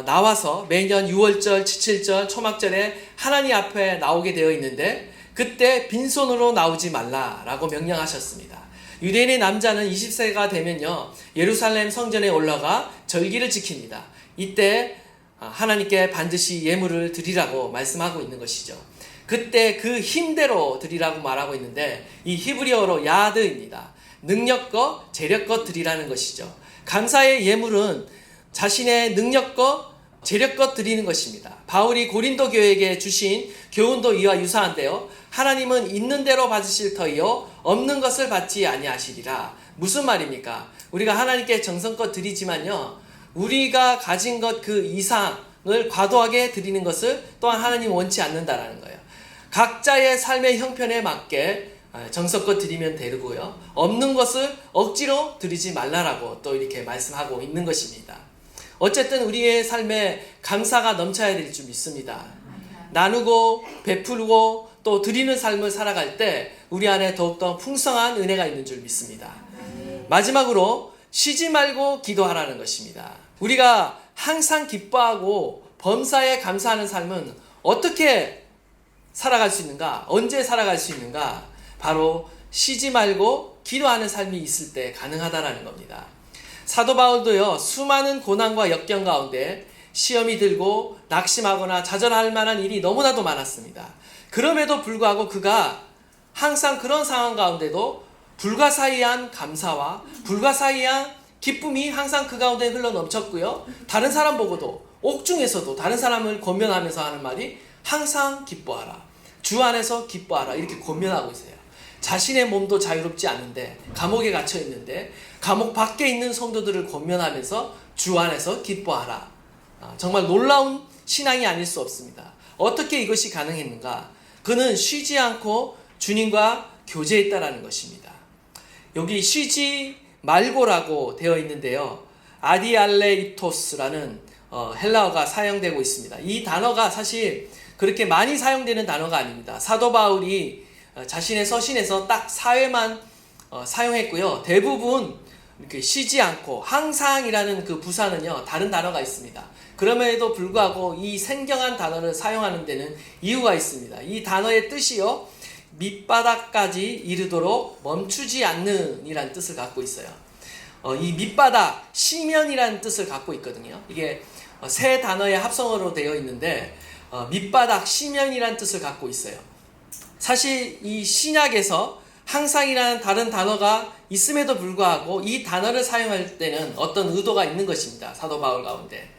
나와서 매년 6월절, 7절, 초막절에 하나님 앞에 나오게 되어 있는데, 그때 빈손으로 나오지 말라라고 명령하셨습니다. 유대인의 남자는 20세가 되면요, 예루살렘 성전에 올라가 절기를 지킵니다. 이때 하나님께 반드시 예물을 드리라고 말씀하고 있는 것이죠. 그때 그 힘대로 드리라고 말하고 있는데, 이 히브리어로 야드입니다. 능력껏 재력껏 드리라는 것이죠. 감사의 예물은 자신의 능력껏 재력껏 드리는 것입니다. 바울이 고린도 교회에게 주신 교훈도 이와 유사한데요. 하나님은 있는 대로 받으실 터이요 없는 것을 받지 아니하시리라. 무슨 말입니까? 우리가 하나님께 정성껏 드리지만요, 우리가 가진 것 그 이상을 과도하게 드리는 것을 또한 하나님 원치 않는다라는 거예요. 각자의 삶의 형편에 맞게 정성껏 드리면 되고요, 없는 것을 억지로 드리지 말라라고 또 이렇게 말씀하고 있는 것입니다. 어쨌든 우리의 삶에 감사가 넘쳐야 될 줄 믿습니다. 나누고 베풀고 또 드리는 삶을 살아갈 때 우리 안에 더욱더 풍성한 은혜가 있는 줄 믿습니다. 마지막으로 쉬지 말고 기도하라는 것입니다. 우리가 항상 기뻐하고 범사에 감사하는 삶은 어떻게 살아갈 수 있는가? 언제 살아갈 수 있는가? 바로 쉬지 말고 기도하는 삶이 있을 때 가능하다라는 겁니다. 사도 바울도요, 수많은 고난과 역경 가운데 시험이 들고 낙심하거나 좌절할 만한 일이 너무나도 많았습니다. 그럼에도 불구하고 그가 항상 그런 상황 가운데도 불가사의한 감사와 불가사의한 기쁨이 항상 그 가운데 흘러 넘쳤고요, 다른 사람 보고도 옥중에서도 다른 사람을 권면하면서 하는 말이 항상 기뻐하라, 주 안에서 기뻐하라, 이렇게 권면하고 있어요. 자신의 몸도 자유롭지 않은데, 감옥에 갇혀 있는데 감옥 밖에 있는 성도들을 권면하면서 주 안에서 기뻐하라. 정말 놀라운 신앙이 아닐 수 없습니다. 어떻게 이것이 가능했는가? 그는 쉬지 않고 주님과 교제했다라는 것입니다. 여기 쉬지 말고라고 되어 있는데요, 아디알레이토스라는 헬라어가 사용되고 있습니다. 이 단어가 사실 그렇게 많이 사용되는 단어가 아닙니다. 사도 바울이 자신의 서신에서 딱 4회만 사용했고요, 대부분 이렇게 쉬지 않고 항상이라는 그 부사는요 다른 단어가 있습니다. 그럼에도 불구하고 이 생경한 단어를 사용하는 데는 이유가 있습니다. 이 단어의 뜻이요, 밑바닥까지 이르도록 멈추지 않는 이란 뜻을 갖고 있어요. 이 밑바닥, 시면이라는 뜻을 갖고 있거든요. 이게 세 단어의 합성어로 되어 있는데 밑바닥, 시면이라는 뜻을 갖고 있어요. 사실 이 신약에서 항상이라는 다른 단어가 있음에도 불구하고 이 단어를 사용할 때는 어떤 의도가 있는 것입니다. 사도 바울 가운데.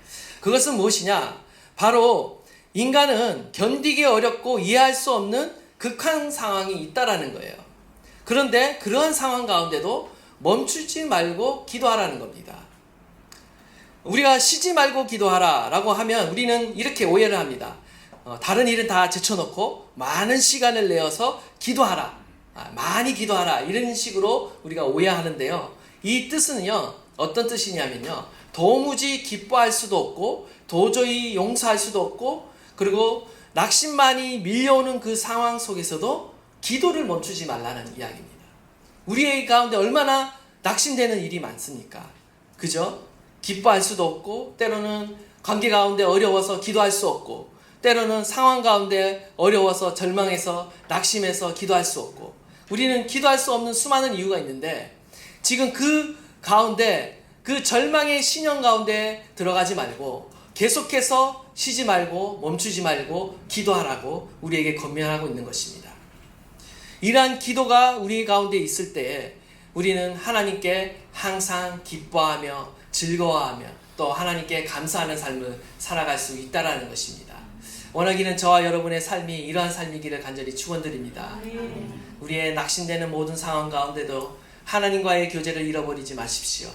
그것은 무엇이냐? 바로 인간은 견디기 어렵고 이해할 수 없는 극한 상황이 있다라는 거예요. 그런데 그러한 상황 가운데도 멈추지 말고 기도하라는 겁니다. 우리가 쉬지 말고 기도하라 라고 하면 우리는 이렇게 오해를 합니다. 다른 일은 다 제쳐놓고 많은 시간을 내어서 기도하라, 많이 기도하라, 이런 식으로 우리가 오해하는데요, 이 뜻은요 어떤 뜻이냐면요, 도무지 기뻐할 수도 없고 도저히 용서할 수도 없고 그리고 낙심만이 밀려오는 그 상황 속에서도 기도를 멈추지 말라는 이야기입니다. 우리의 가운데 얼마나 낙심되는 일이 많습니까? 그죠? 기뻐할 수도 없고 때로는 관계 가운데 어려워서 기도할 수 없고 때로는 상황 가운데 어려워서 절망해서 낙심해서 기도할 수 없고, 우리는 기도할 수 없는 수많은 이유가 있는데 지금 그 가운데 그 절망의 신형 가운데 들어가지 말고 계속해서 쉬지 말고 멈추지 말고 기도하라고 우리에게 권면하고 있는 것입니다. 이러한 기도가 우리 가운데 있을 때에 우리는 하나님께 항상 기뻐하며 즐거워하며 또 하나님께 감사하는 삶을 살아갈 수 있다는 것입니다. 원하기는 저와 여러분의 삶이 이러한 삶이기를 간절히 축원드립니다. 우리의 낙심되는 모든 상황 가운데도 하나님과의 교제를 잃어버리지 마십시오.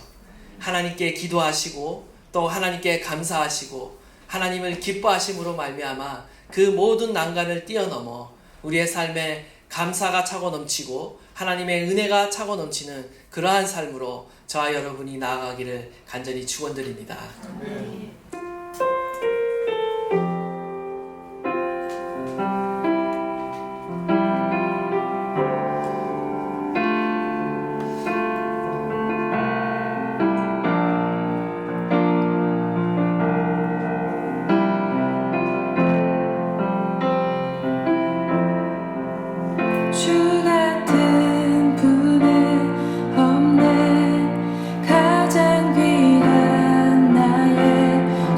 하나님께 기도하시고 또 하나님께 감사하시고 하나님을 기뻐하심으로 말미암아 그 모든 난간을 뛰어넘어 우리의 삶에 감사가 차고 넘치고 하나님의 은혜가 차고 넘치는 그러한 삶으로 저와 여러분이 나아가기를 간절히 축원드립니다. 주 같은 분은 없네. 가장 귀한 나의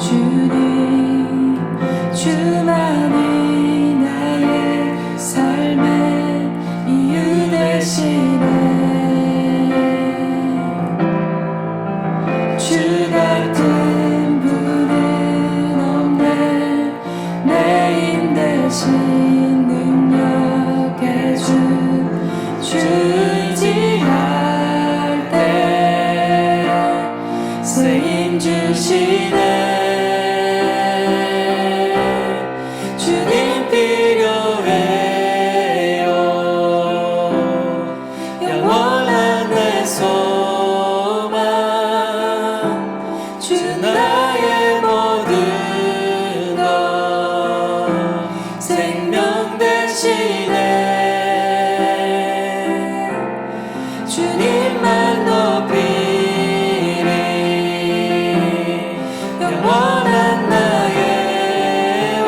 생명 되시네. 주님만 높이리. 영원한 나의 왕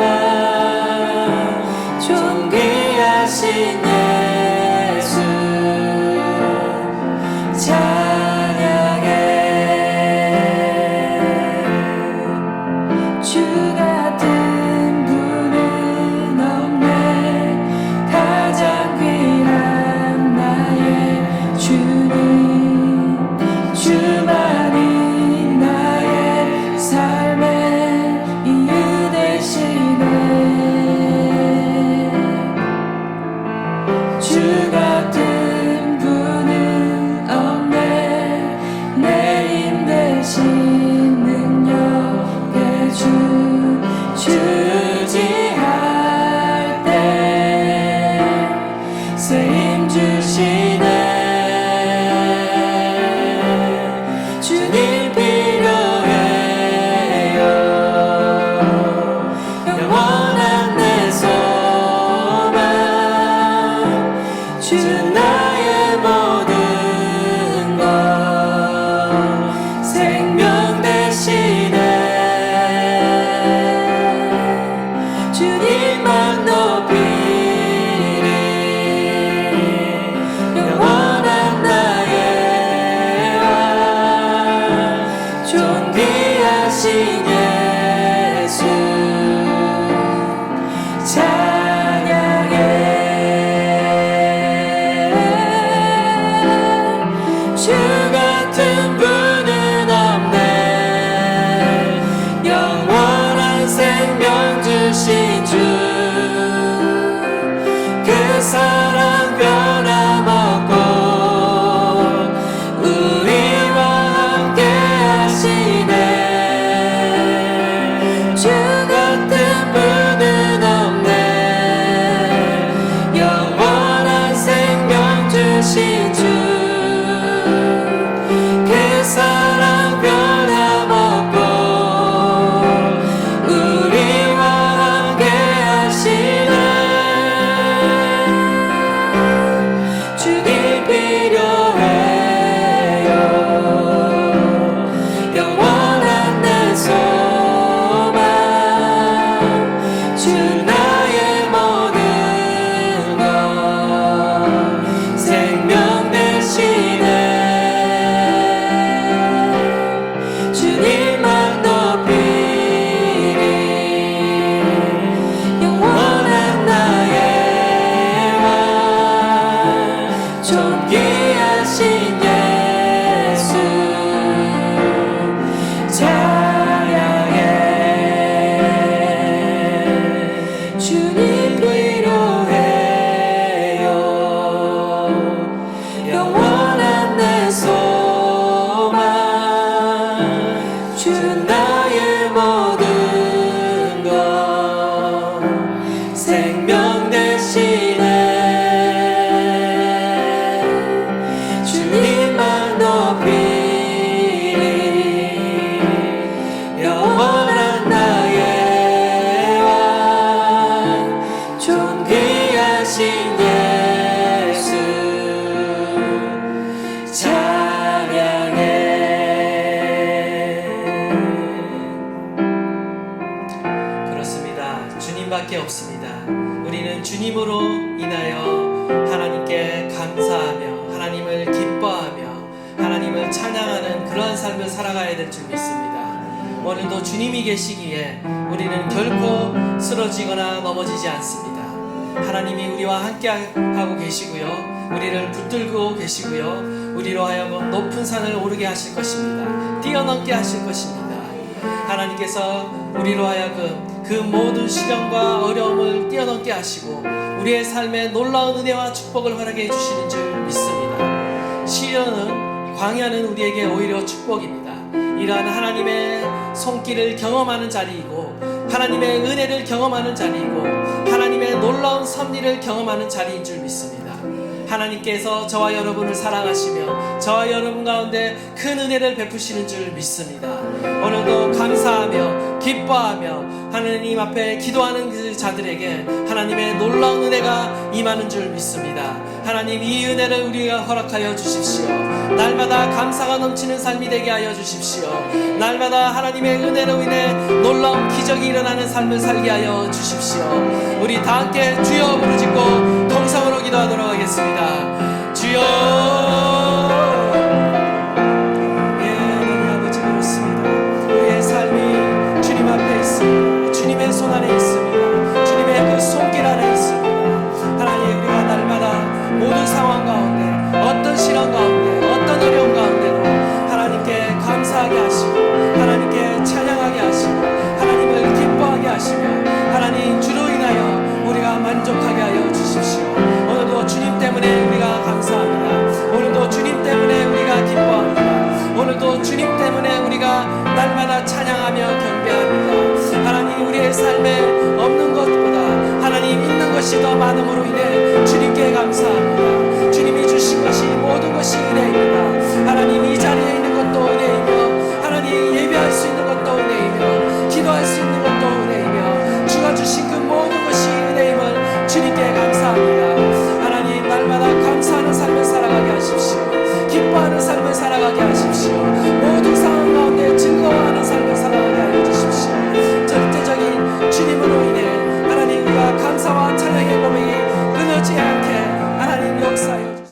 존귀하신 예수 찬양해. 주 같은 분은 없네. 가장 귀한 나의 주님. 주만이 나의 삶의 이유 되시네. 주 같은 분은 없네. 내 힘 대신 능력의 주 주지할 때 새 힘 주시네. 주님 필요해요. 영원한 내 소망 주 나의 모든 것 생명 되시네. 주님만 높이리. 영원한 나의 왕 존귀하신 예수 찬양해. 주 같은 분은 없네. 영원한 생명 주신 주. 그 사랑 변함없고 우리와 함께 하시네. 주 같은 분은 없네. 영원한 생명 주신 주. 그 사랑 변함없고 우리와 함께 하시네. 주님 필요해요. 영원한 내 소망 주 나의 모든 것 생명 되시네. 주님만 높이리. 영원한 나의 왕 존귀하신 예수 찬양해. 주님 필요해요. 영원한 내 소망 주 나의 모든 것 생명 되시네. 주님만 높이리. 영원한 나의 왕 존귀하신 예수 찬양해. 그렇습니다. 주님밖에 없습니다. 우리는 주님으로 인하여 하나님께 감사하며 하나님을 기뻐하며 하나님을 찬양하는 그러한 삶을 살아가야 될 줄 믿습니다. 오늘도 주님이 계시기에 우리는 결코 쓰러지거나 넘어지지 않습니다. 하나님이 우리와 함께 하고 계시고요. 우리를 붙들고 계시고요. 우리로 하여금 높은 산을 오르게 하실 것입니다. 뛰어넘게 하실 것입니다. 하나님께서 우리로 하여금 그 모든 시련과 어려움을 뛰어넘게 하시고 우리의 삶에 놀라운 은혜와 축복을 허락해 주시는 줄 믿습니다. 시련은 광야는 우리에게 오히려 축복입니다. 이러한 하나님의 손길을 경험하는 자리이고 하나님의 은혜를 경험하는 자리이고 하나님의 놀라운 섭리를 경험하는 자리인 줄 믿습니다. 하나님께서 저와 여러분을 사랑하시며 저와 여러분 가운데 큰 은혜를 베푸시는 줄 믿습니다. 오늘도 감사하며 기뻐하며 하나님 앞에 기도하는 그 그 자들에게 하나님의 놀라운 은혜가 임하는 줄 믿습니다. 하나님, 이 은혜를 우리가 허락하여 주십시오. 날마다 감사가 넘치는 삶이 되게 하여 주십시오. 날마다 하나님의 은혜로 인해 놀라운 기적이 일어나는 삶을 살게 하여 주십시오. 우리 다 함께 주여 부르짖고 통성으로 기도하도록 하겠습니다. 주여. 하나님 아버지, 그렇습니다. 우리의 삶이 주님 앞에 있습니다. 주님의 손 안에 있습니다. 주님의 그 손길 안에 있습니다. 하나님, 우리가 날마다 모든 상황 가운데, 어떤 시련 가운데, 어떤 어려움 가운데도 하나님께 감사하게 하시고 하나님께 찬양하게 하시고 하나님을 기뻐하게 하시며 하나님 주로 인하여 우리가 만족하게 하여 주십시오. 오늘도 주님 때문에 우리가 감사합니다. 오늘도 주님 때문에 우리가 기뻐합니다. 오늘도 주님 때문에 우리가 날마다 찬양하며 경배합니다. 하나님, 우리의 삶에 없는 것보다 하나님 있는 것이 더 많음으로 인해